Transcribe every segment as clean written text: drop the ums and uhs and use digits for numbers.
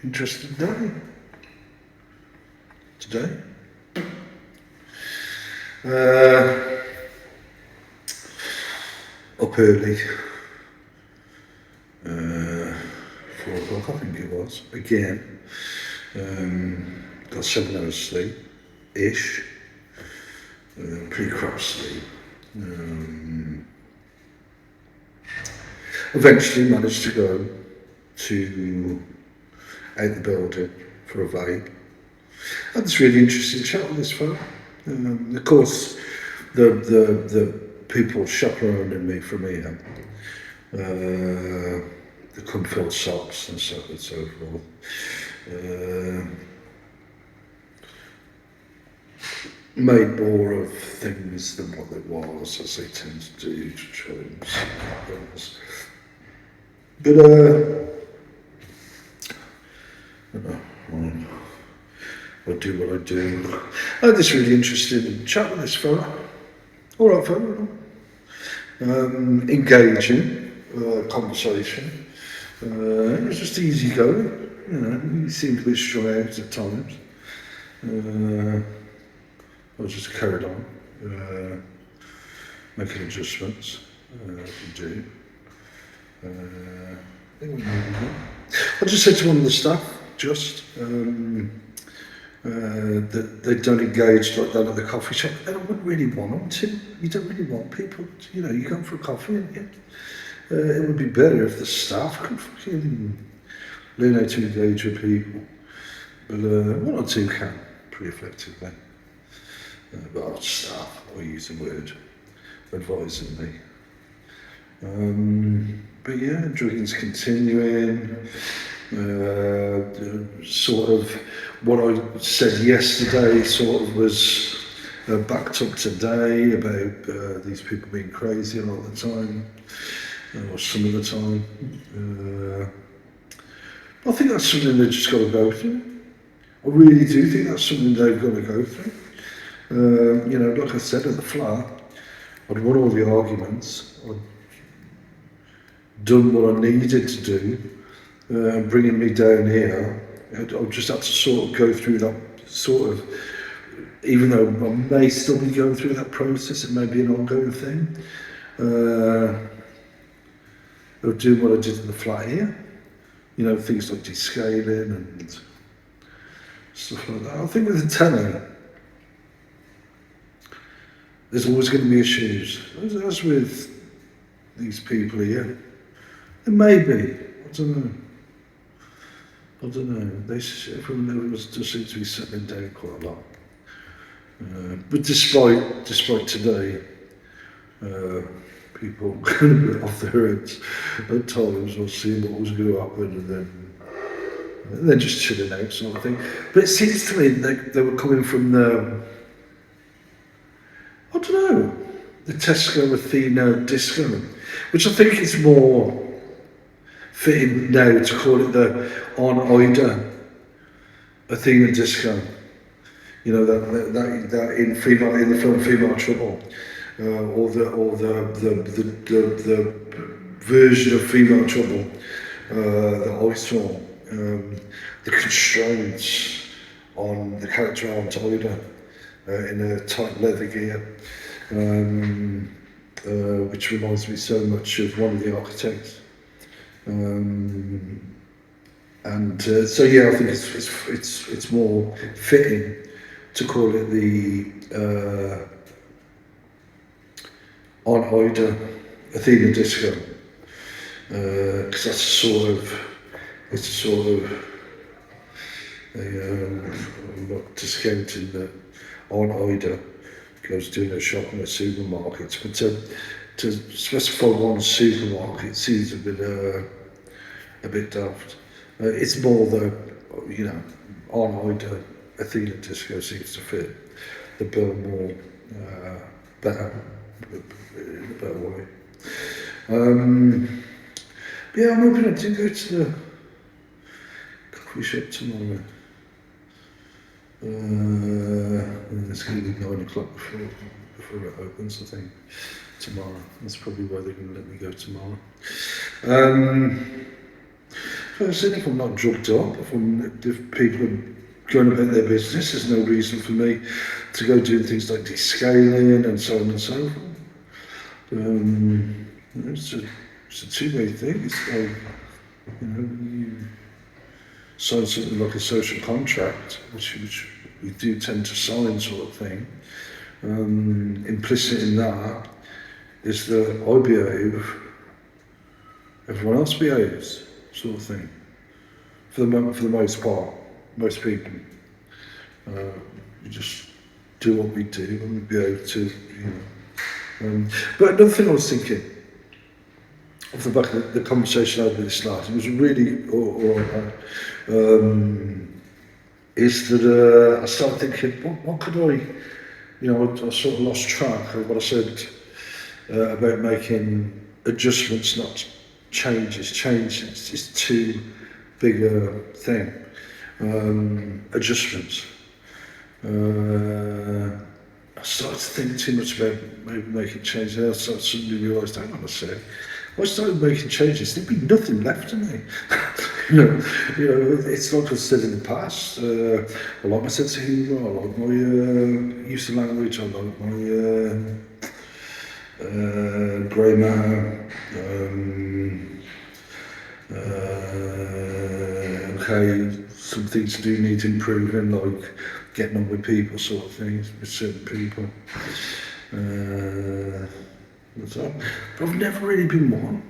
Interesting day today. Up early, 4 o'clock I think it was, again. Got 7 hours sleep, ish, pretty crap sleep. Eventually managed to go to out the building for a vape. Had this really interesting chat with this fellow. Of course, the people chaperoning me from here, the cum-filled socks and so on and so forth, made more of things than what it was, as they tend to do to try and things. But I do what I do. I had this really interesting chat with this fella. All right, fella. Engaging conversation. It was just easy going. You know, he seemed a bit strung out at times. I just carried on, making adjustments. To do. I just said to one of the staff, that they don't engage like that at the coffee shop. I wouldn't really want them to. You don't really want people to, you go for a coffee and it would be better if the staff could fucking learn how to engage with people. But one or two can, pretty effectively. But our staff, I use the word advisingly. But yeah, drinking's continuing. Sort of what I said yesterday sort of was backed up today about these people being crazy a lot of the time, or some of the time. I think that's something they've just got to go through. I really do think that's something they've got to go through. Like I said at the flat, I'd won all the arguments, I'd done what I needed to do, bringing me down here. I've just had to sort of go through that sort of, even though I may still be going through that process, it may be an ongoing thing, of doing what I did in the flat here. Things like descaling and stuff like that. I think with the tenant, there's always going to be issues, as with these people here. There may be, I don't know. Everyone does seem to be settling down quite a lot. But despite today, people going a bit off their heads at times, or seeing what was going to happen, and then just chilling out, sort of thing. But it seems to me they were coming from the Tesco Athena disco, which I think is more fitting now to call it the On Ida Athena disco. That in the film Female Trouble, or the version of Female Trouble that I saw. The constraints on the character Aunt Ida in a tight leather gear, which reminds me so much of one of the architects. So yeah, I think it's more fitting to call it the On Ida Athena disco, because that's a sort of I'm not discounting that On Ida goes doing a shop in a supermarket, but to specify one supermarket seems a bit daft. It's more the, On Ida Athena disco seems to fit the bill more better, in a better way. Yeah, I'm hoping I do go to the coffee shop tomorrow. It's going to be 9 o'clock before it opens, I think, tomorrow. That's probably why they're going to let me go tomorrow. Personally, if I'm not drugged up, if people are going about their business, there's no reason for me to go doing things like descaling and so on and so forth. It's a two-way thing. It's like, you sign something like a social contract, which we do tend to sign, sort of thing. Implicit in that is that I behave, everyone else behaves, sort of thing. For the most part, most people, we just do what we do and we behave to, But another thing I was thinking, off the back of the conversation I had with this lad, it was really is that I started thinking, what could I sort of lost track of what I said about making adjustments, not changes. Changes is too big a thing. Adjustments. I started to think too much about maybe making changes. I suddenly realised, hang on a sec. If I started making changes, there'd be nothing left of me. It's like I said in the past. I like my sense of humour. I like my use of language. I like my grammar. Okay, some things do need improving, like getting on with people, sort of things, with certain people. What's that? But I've never really been one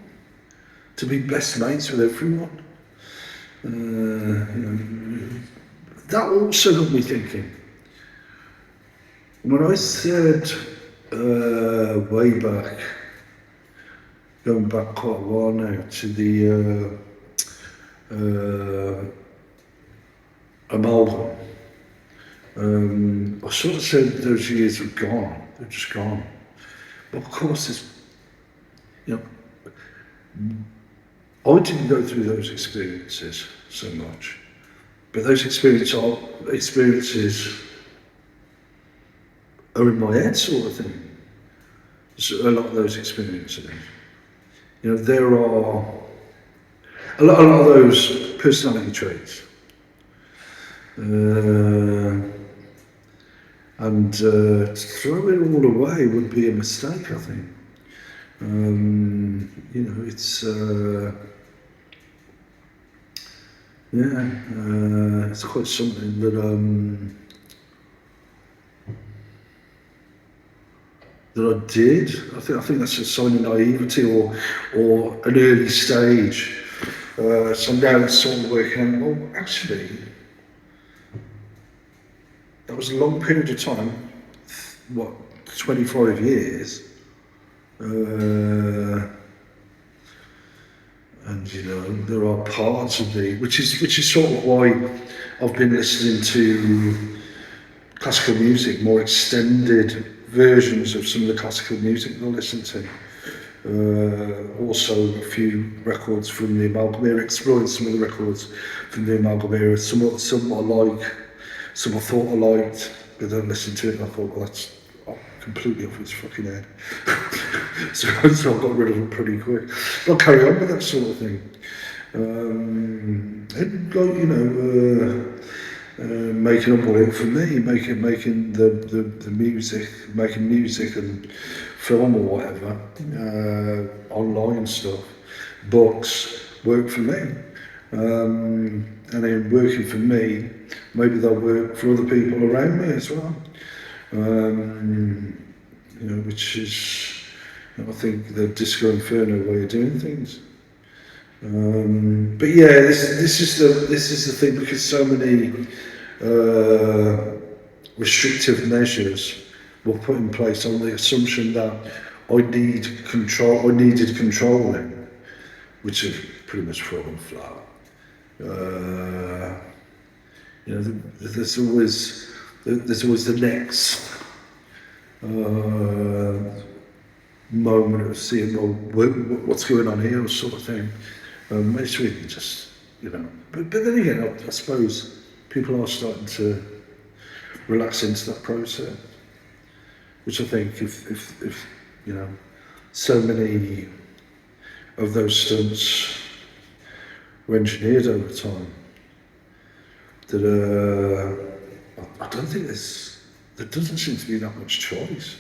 to be best mates with everyone. That also got me thinking. When I said way back, going back quite a while now, to the amalgam, I sort of said those years are gone, they're just gone. But of course, I didn't go through those experiences so much, but those experiences are in my head, sort of thing. So a lot of those experiences. There are a lot of those personality traits. And to throw it all away would be a mistake, I think. It's quite something that I did. I think that's a sign of naivety or an early stage. So now it's sort of working out, well, actually, that was a long period of time, 25 years. And there are parts of me, which is sort of why I've been listening to classical music, more extended versions of some of the classical music that I listen to. Also a few records from the Amalgam era, exploring some of the records from the Amalgam era. Some I like, some I thought I liked, but then I listened to it and I thought, well, that's completely off its fucking head. so I got rid of it pretty quick. But I'll carry on with that sort of thing. Making up work for me, making the music, making music and film or whatever, online stuff, books, work for me. And then working for me, maybe they'll work for other people around me as well. Which is, I think, the Disco Inferno way of doing things. But yeah, this is the thing, because so many restrictive measures were put in place on the assumption that I needed controlling, which has pretty much fallen flat. There's always the next moment of seeing, what's going on here, sort of thing. It's really just, But then again, I suppose people are starting to relax into that process, which I think if so many of those stunts were engineered over time. That I don't think there doesn't seem to be that much choice.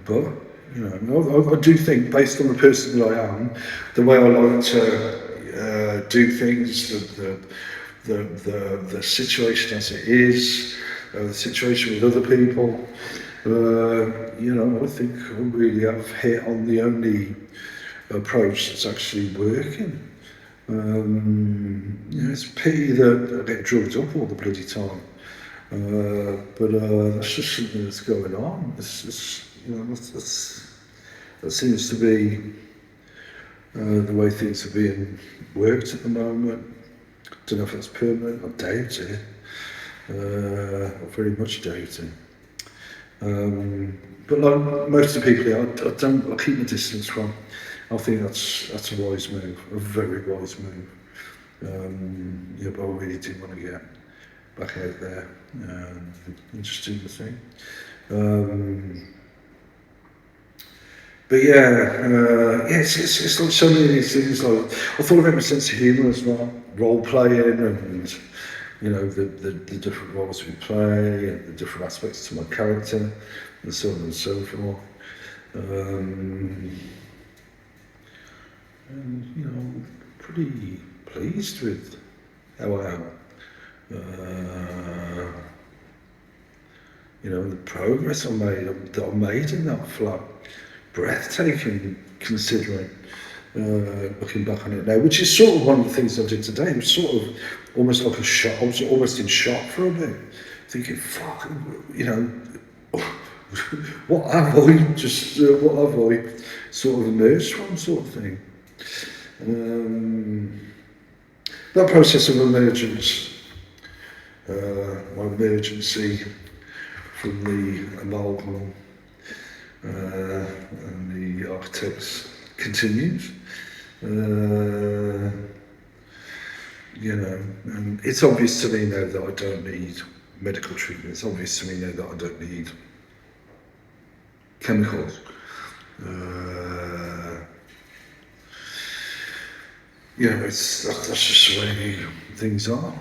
But I do think, based on the person that I am, the way I like to do things, the situation as it is, the situation with other people, I think I really have hit on the only approach that's actually working. It's a pity that I get drugged up all the bloody time. But that's just something that's going on. It's just, that seems to be the way things are being worked at the moment. Don't know if that's permanent. I doubt it. I very much doubt it. But like most of the people here, I keep my distance from. I think that's a wise move, a very wise move. But I really do want to get back out there and just do the thing. But it's like so many of these things. Like I thought about my sense of humour as well, role playing, and the different roles we play, and the different aspects to my character, and so on and so forth. And pretty pleased with how I am. The progress that I made in that flat, breathtaking considering, looking back on it now, which is sort of one of the things I did today. It was sort of almost like a shock. I was almost in shock for a bit, thinking, fuck, what have I sort of emerged from, sort of thing. That process of emergence, my emergency from the amalgam and the architects continues. And it's obvious to me now that I don't need medical treatment. It's obvious to me now that I don't need chemicals. That's just the way things are.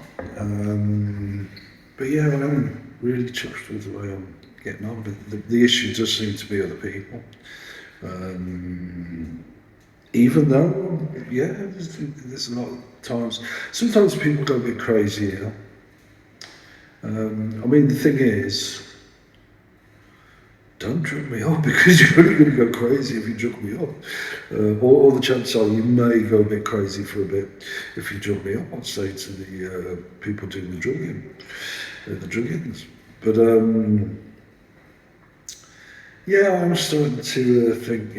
But I'm really chuffed with the way I'm getting on. But the issue does seem to be other people. Even though, there's a lot of times. Sometimes people go a bit crazy here. The thing is, don't drug me up, because you're only going to go crazy if you drug me up. Or the chances are you may go a bit crazy for a bit if you drug me up, I'd say to the people doing the drugging, the druggings. But I'm starting to think,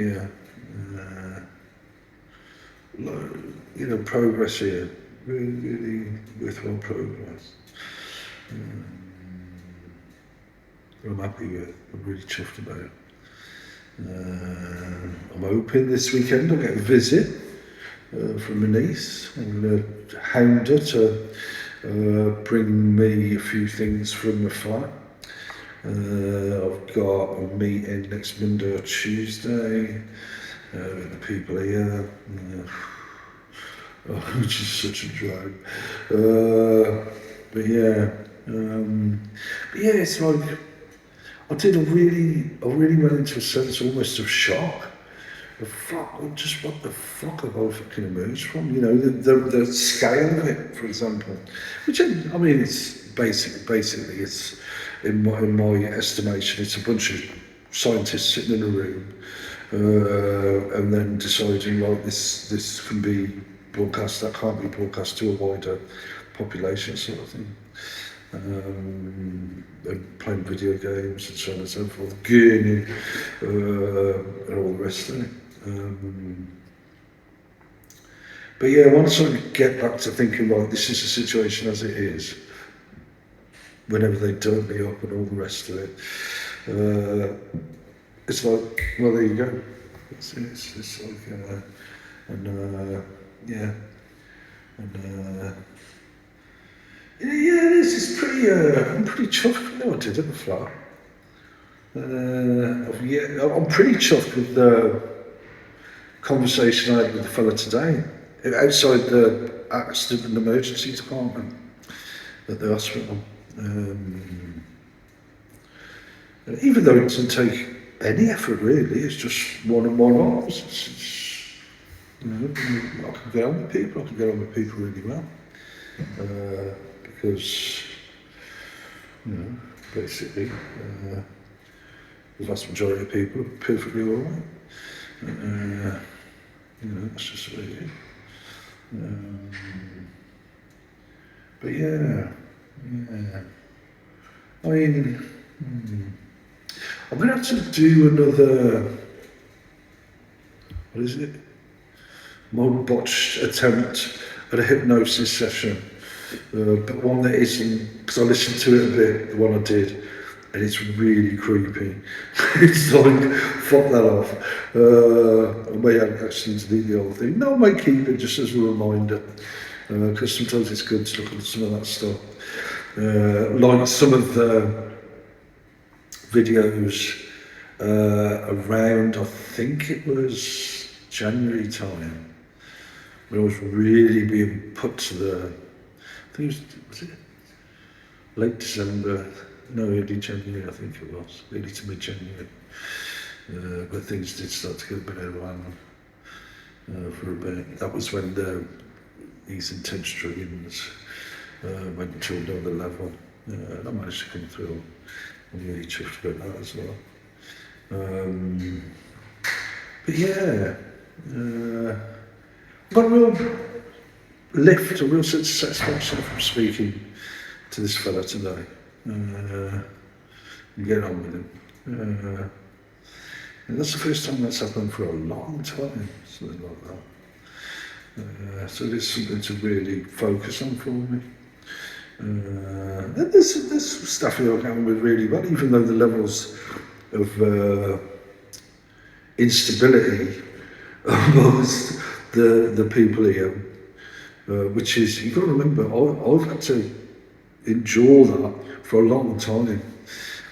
progress here, really, really worthwhile progress. I'm happy with. I'm really chuffed about it. I'm hoping this weekend I'll get a visit from my niece. I'm going to hound her to bring me a few things from the flat. I've got a meeting next Monday or Tuesday with the people here, which is such a drag. It's like, I really went into a sense almost of shock. What the fuck have I fucking emerged from? The scale of it, for example. Which, it's basically, it's, in my estimation, it's a bunch of scientists sitting in a room and then deciding, well, this can be broadcast, that can't be broadcast to a wider population, sort of thing. And playing video games and so on and so forth, gaming, and all the rest of it. Once I get back to thinking, right, this is the situation as it is, whenever they dope me up and all the rest of it, it's like, well, there you go. It's like, it's pretty. I'm pretty chuffed with what I did at the flat. I'm pretty chuffed with the conversation I had with the fella today. accident and emergency department at the hospital. Even though it doesn't take any effort really, it's just one and one offs. You know, I can get on with people. I can get on with people really well because basically the vast majority of people are perfectly all right. That's just the way it is. But yeah. I mean, I'm going to have to do another, what is it? More botched attempt at a hypnosis session, but one that isn't, because I listened to it a bit, the one I did, and it's really creepy. It's like, fuck that off. I may actually delete the whole thing. No, I might keep it just as a reminder, because sometimes it's good to look at some of that stuff. Like some of the videos around, I think it was January time, when I was really being put to the, I think was it late December, no, early January I think it was, early to mid-January, where things did start to get a bit out of hand for a bit. That was when these intense druggings went to another level, and I managed to come through. I'm really chuffed about that as well. But yeah, got a real lift, a real sense of satisfaction from speaking to this fella today. And get on with him. And that's the first time that's happened for a long time, something like that. So there's something to really focus on for me. And there's stuff you're going with really well, even though the levels of instability amongst the people here, which is, you've got to remember, I've had to endure that for a long time.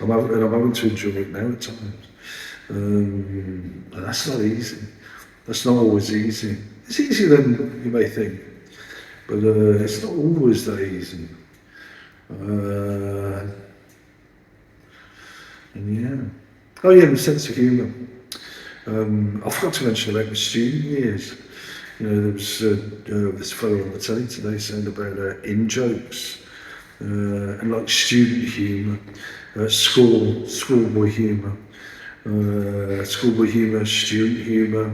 I'm having to endure it now at times. And that's not easy. That's not always easy. It's easier than you may think, but it's not always that easy. And yeah. Oh yeah, the sense of humour. I forgot to mention about my student years. There was this fellow on the telly today saying about in-jokes and like student humour, schoolboy humour, student humour,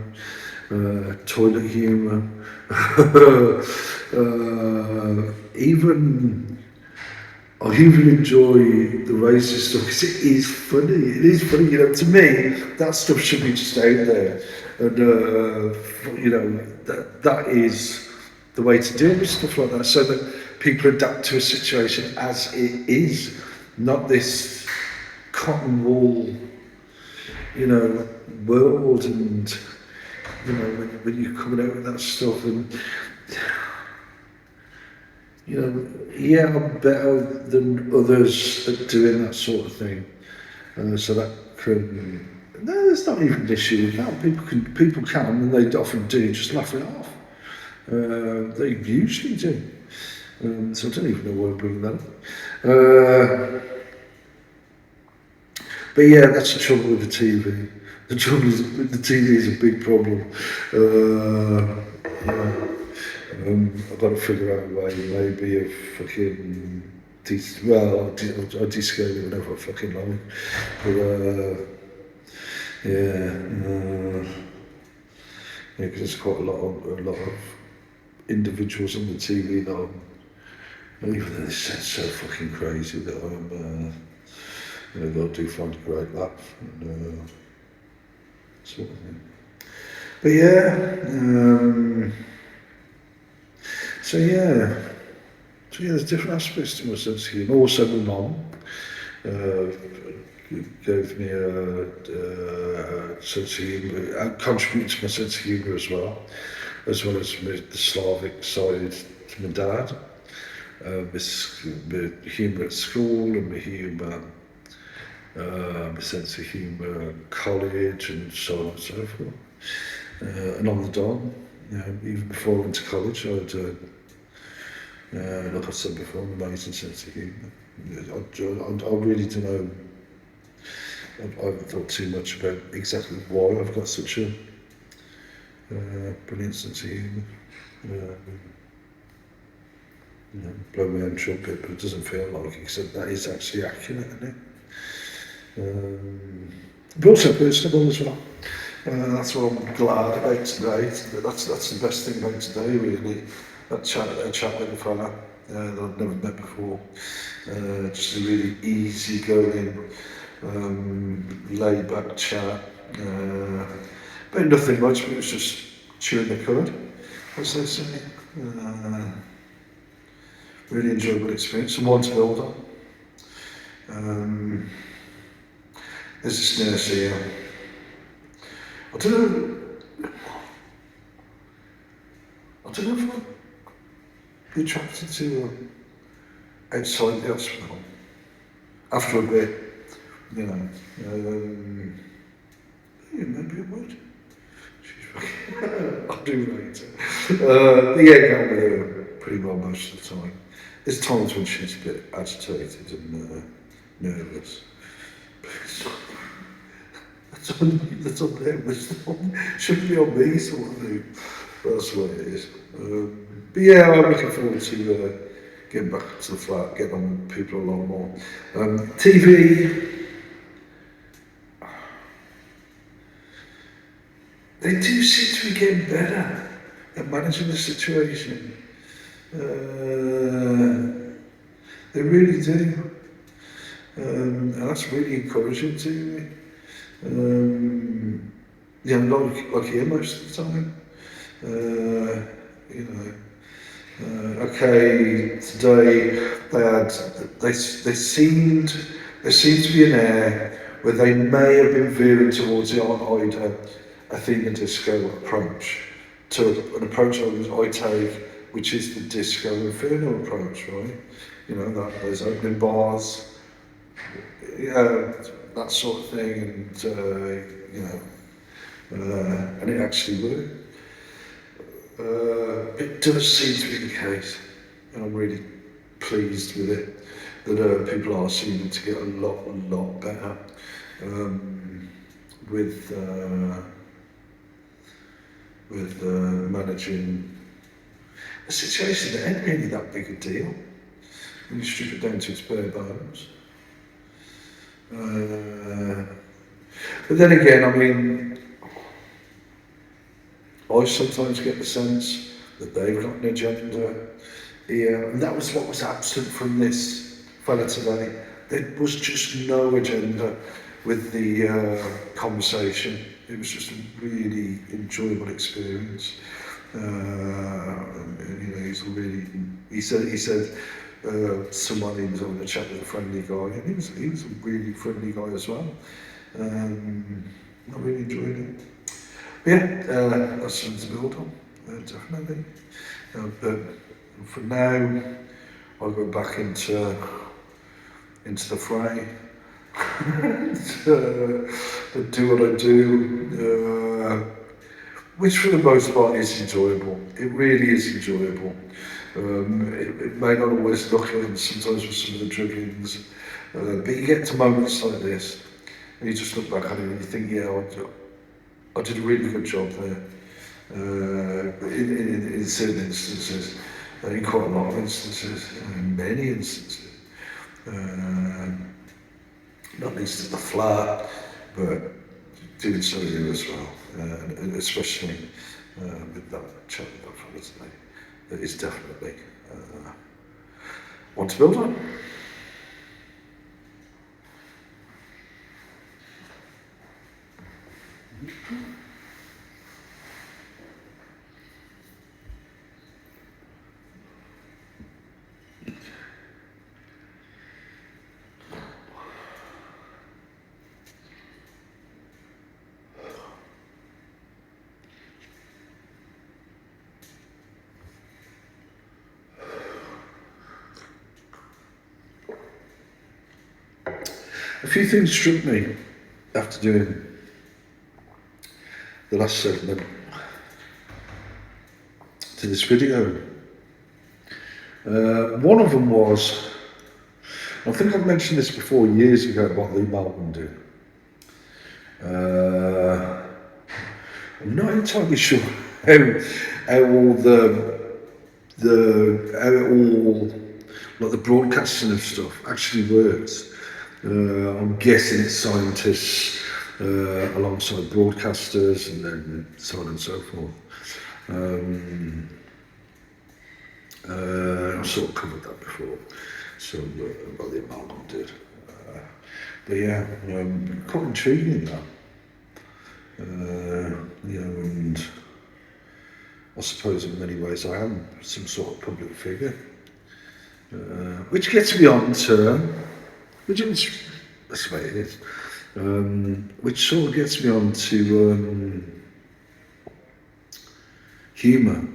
toilet humour, I even enjoy the racist stuff because it is funny. It is funny, to me, that stuff should be just out there. And, that is the way to deal with stuff like that, so that people adapt to a situation as it is, not this cotton wool, world. And, when you're coming out with that stuff and, I'm better than others at doing that sort of thing. So that can, there's not even an issue with that. People can, and they often do, just laugh it off. They usually do. So I don't even know why I'm bringing that up. But yeah, that's the trouble with the TV. The trouble is, the TV is a big problem. I've got to figure out a way, maybe of fucking, I'll descale it whenever I fucking like. But because there's quite a lot of individuals on the TV that even though they sound so fucking crazy, that I'm, I do find a great laugh and sort of thing. But yeah. So there's different aspects to my sense of humour. Also, my mum gave me a sense of humour, contributed to my sense of humour as well as the Slavic side to my dad. My humour at school and my humour, my sense of humour at college and so on and so forth. And on the Don, even before I went to college, Like I said before, an amazing sense of humour. I really don't know. I haven't thought too much about exactly why I've got such a brilliant sense of humour. Blow my own trumpet, but it doesn't feel like it, except that is actually accurate, isn't it? But also personable as well. That's what I'm glad about today. That's the best thing about today, really. That chat with a fella that I've never met before. Just a really easy going, laid back chat. But nothing much, but it was just chewing the cud, as they say. Really enjoyable experience and one to build on. There's this nurse here. I don't know. I don't know if I'd be attracted to her outside the hospital. After a bit, you know. Yeah, maybe I would. I do rate her. Yeah, get on with her pretty well most of the time. There's times when she's a bit agitated and nervous. That's on them. Shouldn't be on me, sort of thing. That's the way it is. But yeah, I'm looking forward to getting back to the flat, getting on with people a lot more. TV, they do seem to be getting better at managing the situation. They really do. And that's really encouraging to me. Yeah, like here most of the time. You know, okay, today they seemed there seemed to be an air where they may have been veering towards the Ida Athena disco approach to an approach I take, which is the disco inferno approach, right? You know, that those opening bars, that sort of thing, and you know, and it actually worked. It does seem to be the case, and I'm really pleased with it that people are seeming to get a lot better with managing a situation that ain't really that big a deal when you strip it down to its bare bones. But then again, I mean, I sometimes get the sense that they've got an agenda here, and that was what was absent from this fella today. There was just no agenda with the conversation. It was just a really enjoyable experience. You know, he said someone he was having a chat with a friendly guy, and he was a really friendly guy as well. I really enjoyed it. Yeah, that's something to build on, definitely. But for now, I'll go back into the fray and do what I do, which for the most part is enjoyable. It really is enjoyable. It may not always look it sometimes with some of the dribblings, but you get to moments like this, and you just look back at it and you think, yeah, I did a really good job there. In certain instances, in quite a lot of instances, in many instances. Not least at the flat, but doing so here as well, and especially with that chat with that fella today. That is definitely one to build on. A few things struck me after doing the last segment to this video. One of them was, I think I've mentioned this before years ago, what the Amalgam did. Uh, I'm not entirely sure how all how it all, like the broadcasting of stuff actually works. I'm guessing it's scientists alongside broadcasters and then so on and so forth. Um, I've sort of covered that before, so what the Amalgam did. But yeah, quite intriguing that. And I suppose in many ways I am some sort of public figure, which gets me on to, which is, that's the way it is, which sort of gets me on to humour,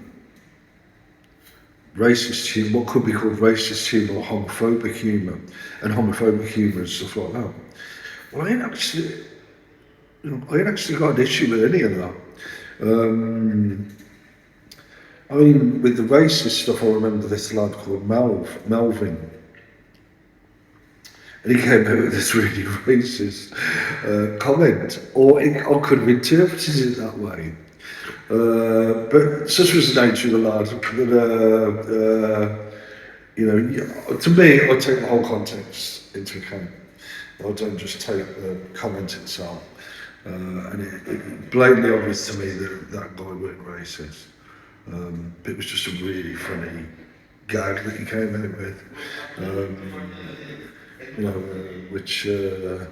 racist humour, what could be called racist humour or homophobic humour, and homophobic humour and stuff like that. Well, I ain't actually got an issue with any of that. I mean, with the racist stuff, I remember this lad called Melvin, and he came out with this really racist comment, or I could have interpreted it that way. But such was the nature of the lad that, to me, I take the whole context into account. I don't just take the comment itself. And it blatantly obvious to me that that guy weren't racist. But it was just a really funny gag that he came out with, which, yeah.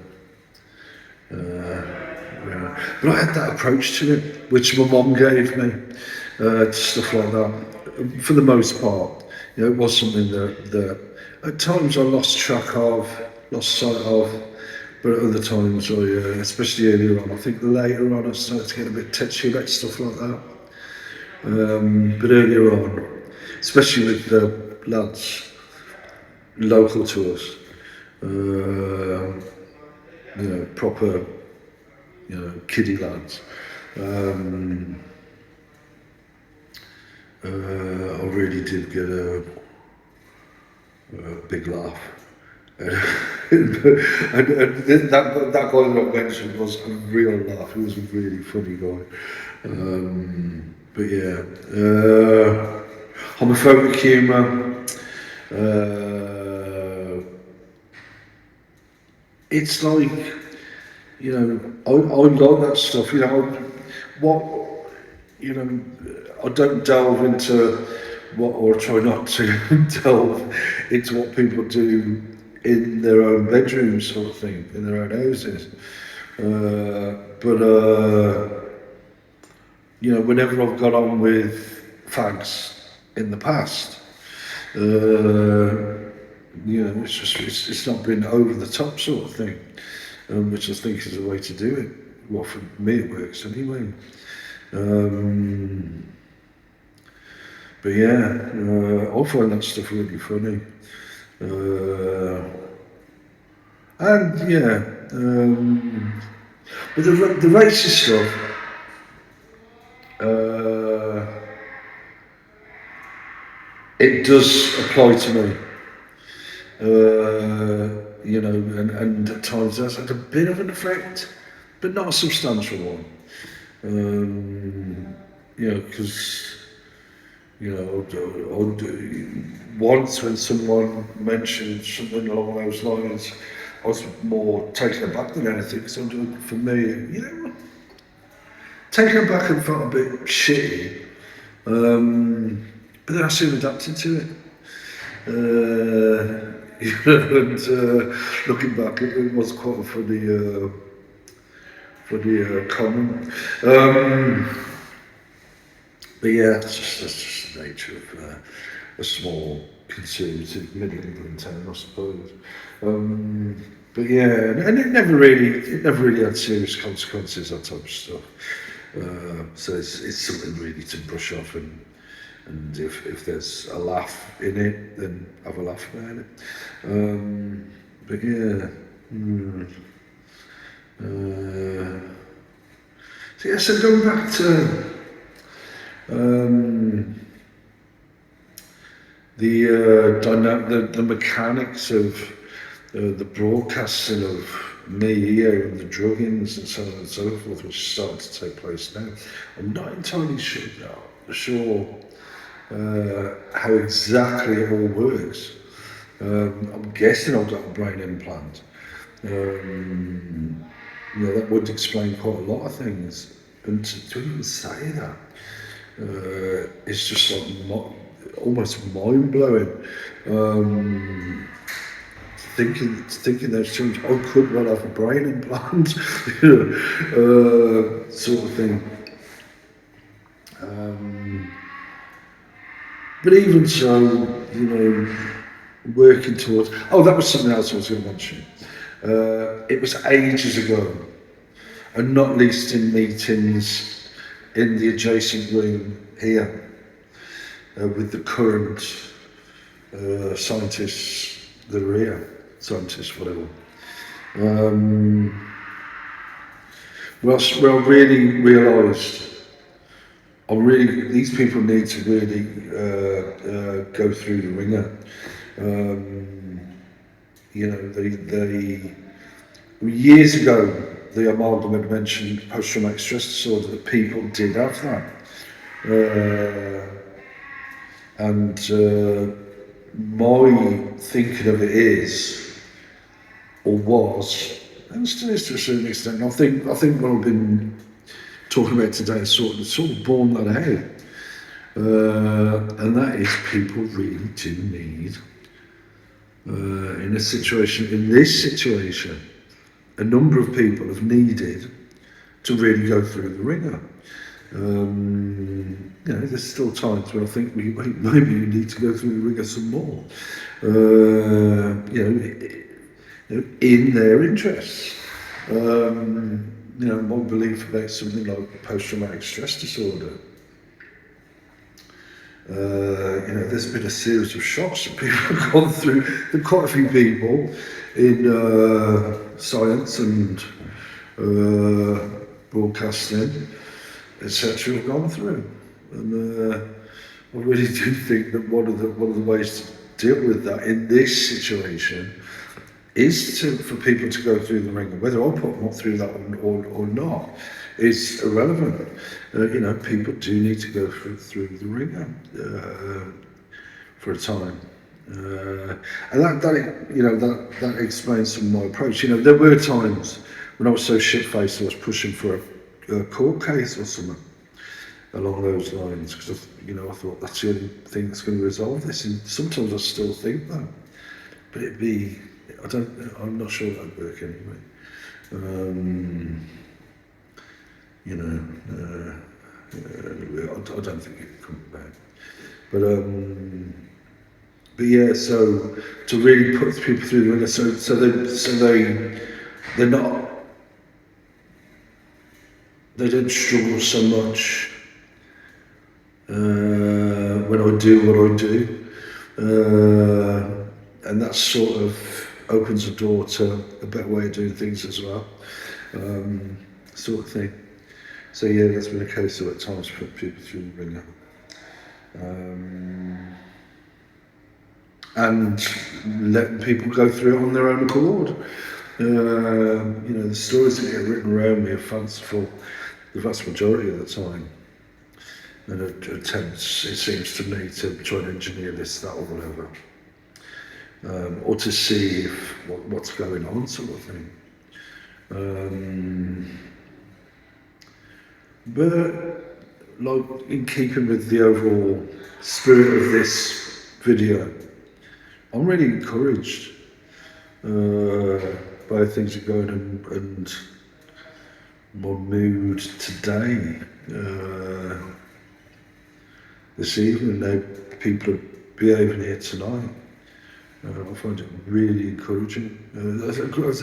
But I had that approach to it, which my mum gave me, to stuff like that. For the most part, it was something that at times I lost track of, lost sight of, but at other times especially earlier on, I think later on I started to get a bit touchy about stuff like that. But earlier on, especially with the lads local to us, proper, kiddie lads, I really did get a big laugh. and that guy that I mentioned was a real laugh. He was a really funny guy. But yeah, homophobic humour. It's like, I like that stuff. I don't delve into or try not to delve into what people do in their own bedrooms, sort of thing, in their own houses. Whenever I've got on with fags in the past, it's not been over the top sort of thing, which I think is a way to do it. Well, for me it works anyway. But yeah, I find that stuff really funny. And yeah, but the racist stuff, it does apply to me. And at times that's had a bit of an effect, but not a substantial one. Because once when someone mentioned something along those lines, I was more taken aback than anything. Because for me, taken aback and felt a bit shitty. But then I soon adapted to it. And looking back, it was quite a funny comment. But yeah, that's just the nature of a small conservative middle-England town, I suppose. But yeah, and it never really had serious consequences, that type of stuff. So it's something really to brush off, and if there's a laugh in it, then have a laugh about it. But yeah. So going back to the the mechanics of the broadcasting of me here and the druggings and so on and so forth, which is starting to take place now. I'm not entirely sure how exactly it all works. I'm guessing I've got a brain implant. That would explain quite a lot of things. And to even say that, it's just like almost mind blowing. Thinking those things, I could well have a brain implant, sort of thing. But even so, working towards. Oh, that was something else I was going to mention. It was ages ago, and not least in meetings in the adjacent room here with the current scientists, the real scientists, whatever. Well, I really realised, these people need to really go through the ringer. They years ago, the amalgam had mentioned post-traumatic stress disorder, that people did have that. And my thinking of it is, or was, and still is to a certain extent, I think what I've been talking about today is sort of borne that out. And that is, people really do need, in this situation, a number of people have needed to really go through the ringer. There's still times where I think maybe you need to go through the ringer some more. In their interests. My belief about something like post-traumatic stress disorder. There's been a series of shocks that people have gone through. There are quite a few people in science and broadcasting, etc., have gone through. And I really do think that one of the ways to deal with that in this situation is for people to go through the ringer. Whether I put them up through that or not is irrelevant. People do need to go through the ringer for a time. And that explains some of my approach. There were times when I was so shit-faced I was pushing for a court case or something along those lines, because I thought that's the only thing that's going to resolve this. And sometimes I still think that, but I'm not sure that'd work anyway. Anyway, I don't think it could come back. But yeah, so to really put people through the ringer, so they don't struggle so much when I do what I do, and that sort of opens the door to a better way of doing things as well, sort of thing. So yeah, that's been a case of at times put people through the ringer. And letting people go through it on their own accord. The stories that get written around me are fanciful the vast majority of the time. And attempts, it seems to me, to try and engineer this, that or whatever. Or to see what's going on, sort of thing. But in keeping with the overall spirit of this video, I'm really encouraged by things that are going on, and my mood today, this evening, now people are behaving here tonight. I find it really encouraging.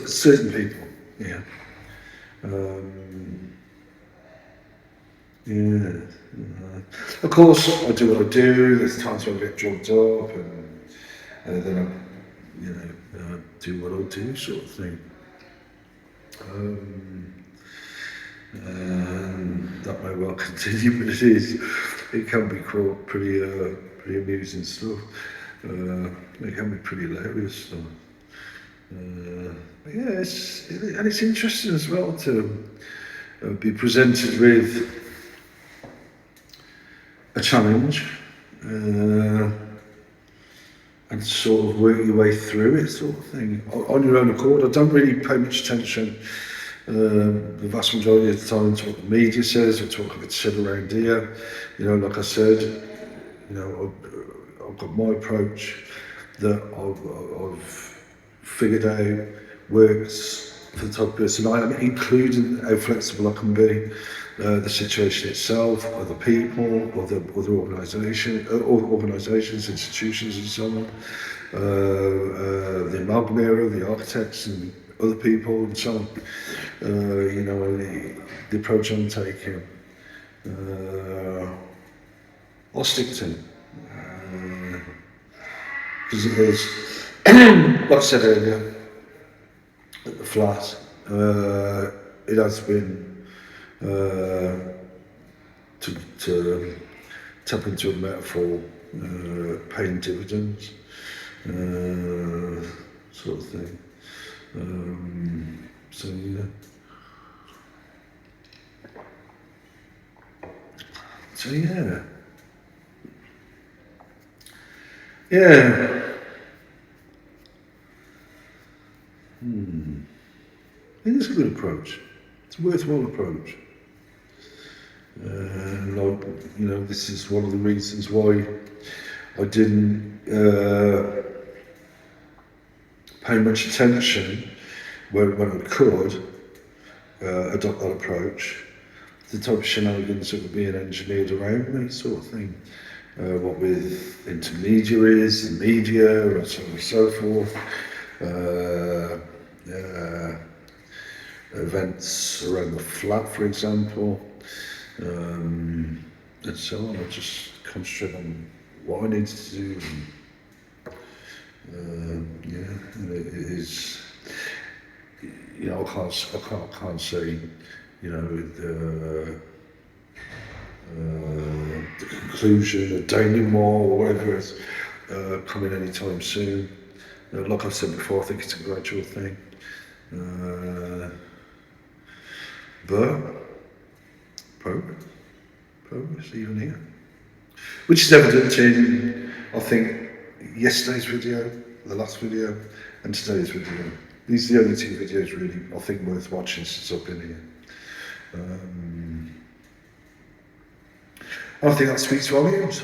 Certain people, yeah. Of course, I do what I do. There's times when I get drugged up, and then I, do what I do, sort of thing. And that may well continue, but it can be quite pretty amusing stuff. It can be pretty hilarious. So. Yeah, and it's interesting as well to be presented with a challenge and sort of work your way through it, sort of thing, on your own accord. I don't really pay much attention the vast majority of the time to what the media says or to what gets said around here. You know, like I said, you know, I've got my approach that I've figured out works for the type of person I am, including how flexible I can be. The situation itself, other people, other organisations, institutions, and so on. The amalgamator, the architects, and other people, and so on. You know, the approach I'm taking, I'll stick to. Because it is, like I said earlier, at the flat, it has been to tap into a metaphor, paying dividends, sort of thing. So yeah. So yeah. Yeah. It is a good approach. It's a worthwhile approach. Like, you know, this is one of the reasons why I didn't pay much attention when I could adopt that approach. The type of shenanigans that were being engineered around me, sort of thing. What with intermediaries, the media, and so on and so forth. Events around the flat, for example, and so on. I just concentrate on what I need to do. And, yeah, and it is. You know, I can't say, you know, the conclusion, the denouement, or whatever is coming anytime soon. Like I've said before, I think it's a gradual thing. But progress even here. Which is evident in, I think, yesterday's video, the last video, and today's video. These are the only two videos really, I think, worth watching since I've been here. I think that speaks volumes.